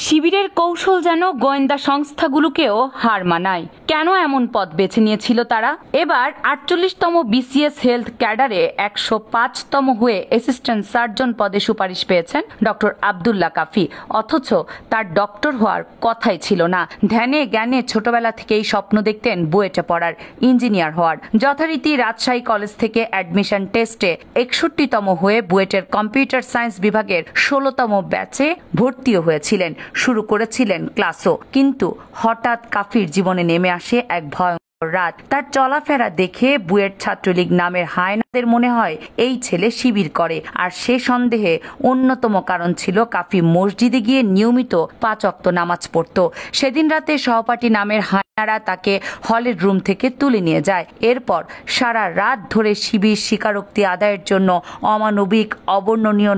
শিবিরের কৌশল যেন গোয়েন্দা সংস্থাগুলোকেও হার মানায়। কেন এমন পথ বেছে নিয়েছিল তারা? এবার 48তম বিসিএস হেলথ ক্যাডারে 105তম হয়ে অ্যাসিস্ট্যান্ট সার্জন পদে সুপারিশ পেয়েছেন ডক্টর আব্দুল্লাহ কাফি। অথচ তার ডক্টর হওয়ার কথাই ছিল না। ধ্যানে জ্ঞানে ছোটবেলা থেকেই স্বপ্ন দেখতেন বুয়েটে পড়ার, ইঞ্জিনিয়ার হওয়ার। যথারীতি রাজশাহী কলেজ থেকে অ্যাডমিশন টেস্টে 61তম হয়ে বুয়েটের কম্পিউটার সায়েন্স বিভাগের 16তম ব্যাচে ভর্তিও হয়েছিলেন, শুরু করেছিলেন ক্লাসও। কিন্তু হঠাৎ কাফির জীবনে নেমে আসে এক ভয়ঙ্কর রাত। তার চলাফেরা দেখে বুয়েট ছাত্রলীগ নামের হায়নাদের মনে হয় এই ছেলে শিবির করে। আর সে সন্দেহে অন্যতম কারণ ছিল কাফি মসজিদে গিয়ে নিয়মিত 5 ওয়াক্ত নামাজ পড়ত। সেদিন রাতে সহপাঠী নামের হায়নারা তাকে হলের রুম থেকে তুলে নিয়ে যায়। এরপর সারা রাত ধরে শিবির স্বীকারোক্তি আদায়ের জন্য অমানবিক অবর্ণনীয়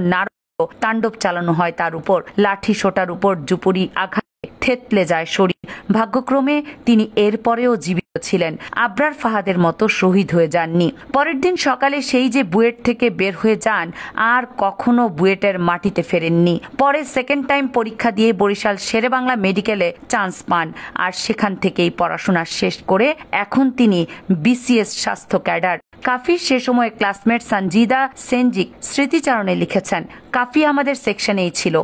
তাণ্ডব চালানো হয় তার উপর। লাঠি সোটার উপর জুপুরি আঘাতে থেতলে যায় শরীর। ভাগ্যক্রমে তিনি এরপরেও জীবিত ছিলেন, আবরার ফাহাদের মতো শহীদ হয়ে যাননি। পরের দিন সকালে সেই যে বুয়েট থেকে বের হয়ে যান, আর কখনো বুয়েটের মাটিতে ফেরেননি। পরে সেকেন্ড টাইম পরীক্ষা দিয়ে বরিশাল শেরেবাংলা মেডিকেলে চান্স পান, আর সেখান থেকেই পড়াশোনা শেষ করে এখন তিনি বিসিএস স্বাস্থ্য ক্যাডার। কাফি সে সময় ক্লাসমেট সঞ্জিদা সেনজিক স্মৃতিচারণে লিখেছেন, কাফি আমাদের সেকশনেই ছিল,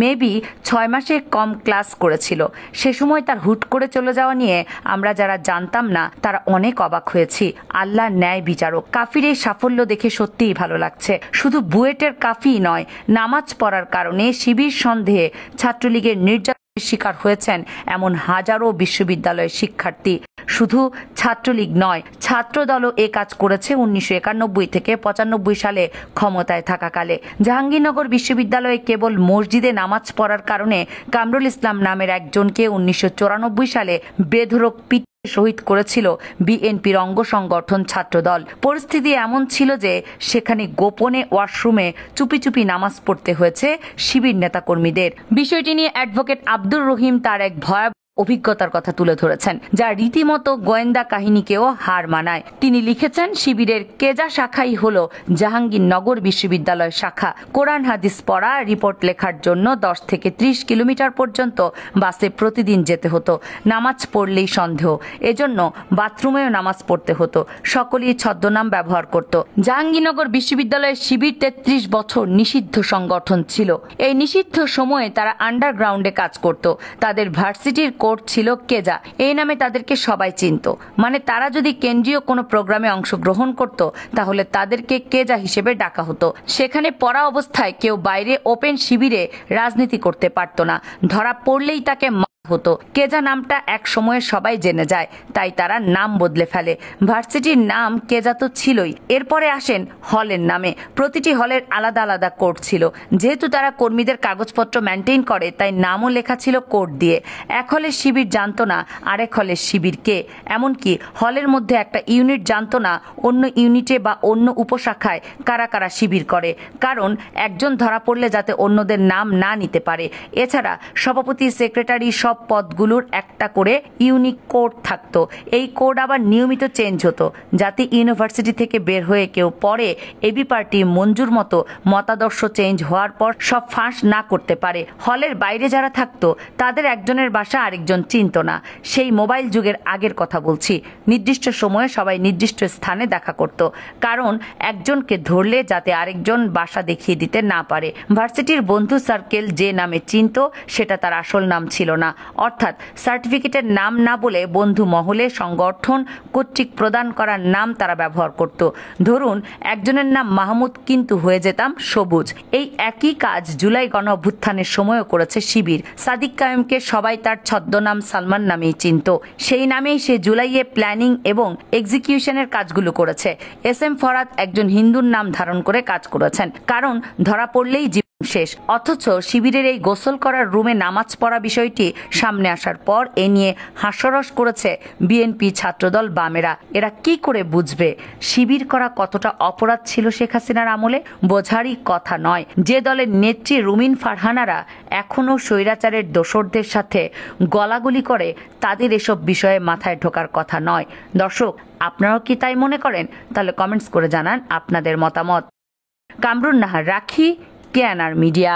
মেবি 6 মাসের কম ক্লাস করেছিল। সে সময় তার হুট করে চলে যাওয়া নিয়ে আমরা যারা জানতাম না তারা অনেক অবাক হয়েছি। আল্লাহ ন্যায় বিচারক। কাফির এই সাফল্য দেখে সত্যিই ভালো লাগছে। শুধু বুয়েটের কাফি নয়, নামাজ পড়ার কারণে শিবির সন্দেহে ছাত্রলীগের নির্যাতনের শিকার হয়েছেন এমন হাজারো বিশ্ববিদ্যালয়ের শিক্ষার্থী। শুধু ছাত্রলীগ নয়, ছাত্রদলও এ কাজ করেছে 1991 থেকে 95 সালে ক্ষমতায় থাকাকালে। জাহাঙ্গীরনগর বিশ্ববিদ্যালয়ে কেবল মসজিদে নামাজ পড়ার কারণে কামরুল ইসলাম নামের একজনকে 1994 সালে বেধড়ক শহীদ করেছিল বিএনপির অঙ্গ সংগঠন ছাত্রদল। পরিস্থিতি এমন ছিল যে সেখানে গোপনে ওয়াশরুমে চুপি চুপি নামাজ পড়তে হয়েছে শিবির নেতাকর্মীদের। বিষয়টি নিয়ে অ্যাডভোকেট আব্দুর রহিম তার এক ভয়াবহ অভিজ্ঞতার কথা তুলে ধরেছেন, যা রীতিমতো গোয়েন্দা কাহিনীকেও হার মানায়। তিনি লিখেছেন, শিবিরের কেজা শাখাই হল জাহাঙ্গীরনগর বিশ্ববিদ্যালয় শাখা। কোরআন হাদিস পড়া, রিপোর্ট লেখার জন্য 10 থেকে 30 কিলোমিটার পর্যন্ত বাসে প্রতিদিন যেতে হতো। নামাজ পড়লেই সন্দেহ, এজন্য বাথরুমেও নামাজ পড়তে হতো। সকলেই ছদ্মনাম ব্যবহার করত। জাহাঙ্গীরনগর বিশ্ববিদ্যালয়ের শিবির 33 বছর নিষিদ্ধ সংগঠন ছিল। এই নিষিদ্ধ সময়ে তারা আন্ডারগ্রাউন্ডে কাজ করত। তাদের ভার্সিটির কোড ছিল কেজা, এই নামে তাদেরকে সবাই চিনত। মানে তারা যদি কেন্দ্রীয় কোনো প্রোগ্রামে অংশগ্রহণ করত তাহলে তাদেরকে কেজা হিসেবে ডাকা হতো। সেখানে পড়া অবস্থায় কেউ বাইরে ওপেন শিবিরে রাজনীতি করতে পারত না, ধরা পড়লেই তাকে হতো। কেজা নামটা এক সময়ে সবাই জেনে যায়, তাই তারা নাম বদলে ফেলে। ভার্সিটির নাম কেজা তো ছিলই, এরপরে আসেন হলের নামে। প্রতিটি হলের আলাদা আলাদা কোড ছিল। যেহেতু তারা কর্মীদের কাগজপত্র মেনটেন করে, তাই নামও লেখা ছিল কোড দিয়ে। এক হলের শিবির জানতো না আরেক হলের শিবির কে। এমনকি হলের মধ্যে একটা ইউনিট জানতো না অন্য ইউনিটে বা অন্য উপশাখায় কারা কারা শিবির করে, কারণ একজন ধরা পড়লে যাতে অন্যদের নাম না নিতে পারে। এছাড়া সভাপতি, সেক্রেটারি সব পদগুলোর একটা করে ইউনিক কোড থাকতো। এই কোড আবার নিয়মিত চেঞ্জ হতো, যাতে ইউনিভার্সিটি থেকে বের হয়ে কেউ পরে এবি পার্টি মঞ্জুর মতো মতাদর্শ চেঞ্জ হওয়ার পর সব ফাঁস না করতে পারে। হলের বাইরে যারা থাকতো তাদের একজনের বাসা আরেকজন চিনত না। সেই মোবাইল যুগের আগের কথা বলছি। নির্দিষ্ট সময়ে সবাই নির্দিষ্ট স্থানে দেখা করত, কারণ একজনকে ধরলে যাতে আরেকজন বাসা দেখিয়ে দিতে না পারে। ভার্সিটির বন্ধু সার্কেল যে নামে চিনত সেটা তার আসল নাম ছিল না, অর্থাৎ সার্টিফিকেটের নাম না বলে বন্ধু মহলে সংগঠন কর্তৃক প্রদান করার নাম তারা ব্যবহার করত। ধরুন একজনের নাম মাহমুদ, কিন্তু হয়ে যেতাম সবুজ। এই একই কাজ জুলাই গণ অভ্যুত্থানের সময়ও করেছে শিবির। সাদিক কায়েমকে সবাই তার ছদ্মনাম সালমান নামেই চিনত। সেই নামেই সে জুলাইয়ে প্ল্যানিং এবং এক্সিকিউশনের কাজগুলো করেছে। SM ফরাদ একজন হিন্দুর নাম ধারণ করে কাজ করেছেন, কারণ ধরা পড়লেই শেষ। অথচ শিবিরের এই গোসল করার রুমে নামাজ পড়া বিষয়টি সামনে আসার পর এ নিয়ে হাস্যরস করেছে বিএনপি, ছাত্রদল, বামেরা। এরা কি করে বুঝবে শিবির করা কতটা অপরাধ ছিল শেখ হাসিনার আমলে? বোঝারই কথা নয়। যে দলের নেত্রী রুমিন ফারহানারা এখনো স্বৈরাচারের দোসরদের সাথে গলাগুলি করে, তাদের এসব বিষয়ে মাথায় ঢোকার কথা নয়। দর্শক, আপনারাও কি তাই মনে করেন? তাহলে কমেন্টস করে জানান আপনাদের মতামত। কামরুন নাহার রাখি, কেএনআর মিডিয়া।